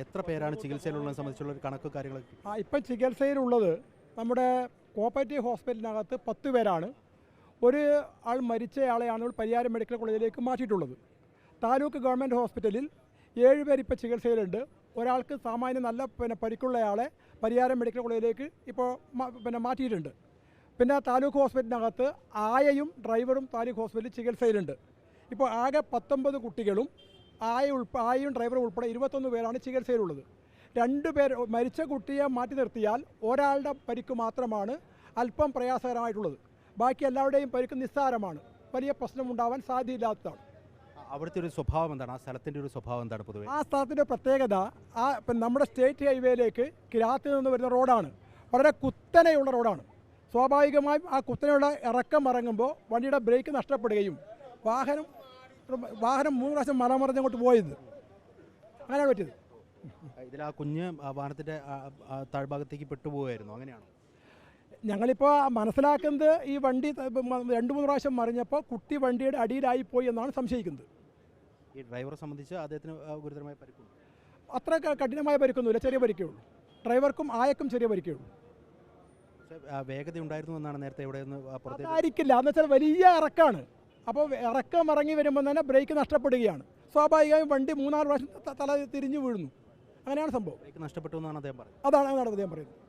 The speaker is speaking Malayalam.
എത്ര പേരാണ് ചികിത്സയിലുള്ളതിനെ സംബന്ധിച്ചുള്ള ഒരു കണക്ക് കാര്യങ്ങളൊക്കെ? ഇപ്പം ചികിത്സയിലുള്ളത് നമ്മുടെ കോപ്പറേറ്റീവ് ഹോസ്പിറ്റലിനകത്ത് 10 പേരാണ്. ഒരു ആൾ മരിച്ചയാളെയാണ് പരിയാരം മെഡിക്കൽ കോളേജിലേക്ക് മാറ്റിയിട്ടുള്ളത്. താലൂക്ക് ഗവൺമെൻറ് ഹോസ്പിറ്റലിൽ 7 പേർ ഇപ്പോൾ ചികിത്സയിലുണ്ട്. ഒരാൾക്ക് സാമാന്യം നല്ല പരിക്കുള്ളയാളെ പരിയാരം മെഡിക്കൽ കോളേജിലേക്ക് ഇപ്പോൾ മാറ്റിയിട്ടുണ്ട്. പിന്നെ താലൂക്ക് ഹോസ്പിറ്റലിനകത്ത് ആയയും ഡ്രൈവറും താലൂക്ക് ഹോസ്പിറ്റലിൽ ചികിത്സയിലുണ്ട്. ഇപ്പോൾ ആകെ 19 കുട്ടികളും ആയയും ഡ്രൈവറും ഉൾപ്പെടെ 21 പേരാണ് ചികിത്സയിലുള്ളത്. 2 പേർ മരിച്ച കുട്ടിയെ മാറ്റി നിർത്തിയാൽ ഒരാളുടെ പരിക്ക് മാത്രമാണ് അല്പം പ്രയാസകരമായിട്ടുള്ളത്. ബാക്കി എല്ലാവരുടെയും പരിക്ക് നിസ്സാരമാണ്, വലിയ പ്രശ്നമുണ്ടാവാൻ സാധ്യതയില്ലാത്തതാണ്. അവിടുത്തെ ഒരു സ്വഭാവം എന്താണ്? ആ സ്ഥലത്തിൻ്റെ ഒരു സ്വഭാവം എന്താണ് പൊതുവെ? ആ സ്ഥലത്തിൻ്റെ പ്രത്യേകത നമ്മുടെ സ്റ്റേറ്റ് ഹൈവേയിലേക്ക് കിരാത്തിൽ നിന്ന് വരുന്ന റോഡാണ്. വളരെ കുത്തനെയുള്ള റോഡാണ്. സ്വാഭാവികമായും ആ കുത്തനെയുള്ള ഇറക്കം ഇറങ്ങുമ്പോൾ വണ്ടിയുടെ ബ്രേക്ക് നഷ്ടപ്പെടുകയും വാഹനം 3 പ്രാവശ്യം മറിഞ്ഞങ്ങോട്ട് പോയത്. അങ്ങനെയാണ് പറ്റിയത്. ഇതിൽ ആ കുഞ്ഞ് വാഹനത്തിൻ്റെ താഴ്ഭാഗത്തേക്ക് പെട്ടുപോകുമായിരുന്നു, അങ്ങനെയാണോ? ഞങ്ങളിപ്പോൾ മനസ്സിലാക്കുന്നത് ഈ വണ്ടി 2-3 പ്രാവശ്യം മറിഞ്ഞപ്പോൾ കുട്ടി വണ്ടിയുടെ അടിയിലായിപ്പോയി എന്നാണ് സംശയിക്കുന്നത്. ഈ ഡ്രൈവറെ സംബന്ധിച്ച് അദ്ദേഹത്തിന് ഗുരുതരമായ പരിക്കുണ്ട്? അത്ര കഠിനമായ പരിക്കൊന്നുമില്ല, ചെറിയ പരിക്കേ ഉള്ളൂ. ഡ്രൈവർക്കും ആയക്കും ചെറിയ പരിക്കേ ഉള്ളൂ. വേഗത ഉണ്ടായിരുന്നു എന്നാണ് നേരത്തെ ഇവിടെ നിന്ന് പുറത്തേക്ക്? ആയിരിക്കില്ല, എന്ന് വെച്ചാൽ വലിയ ഇറക്കാണ്. അപ്പോൾ ഇറക്കം ഇറങ്ങി വരുമ്പോൾ തന്നെ ബ്രേക്ക് നഷ്ടപ്പെടുകയാണ്. സ്വാഭാവികമായും വണ്ടി 3-4 പ്രാവശ്യം തല തിരിഞ്ഞു വീഴുന്നു. അങ്ങനെയാണ് സംഭവം. ബ്രേക്ക് നഷ്ടപ്പെട്ടു എന്നാണ് അദ്ദേഹം പറയുന്നത്. അതാണ് അദ്ദേഹം പറയുന്നത്.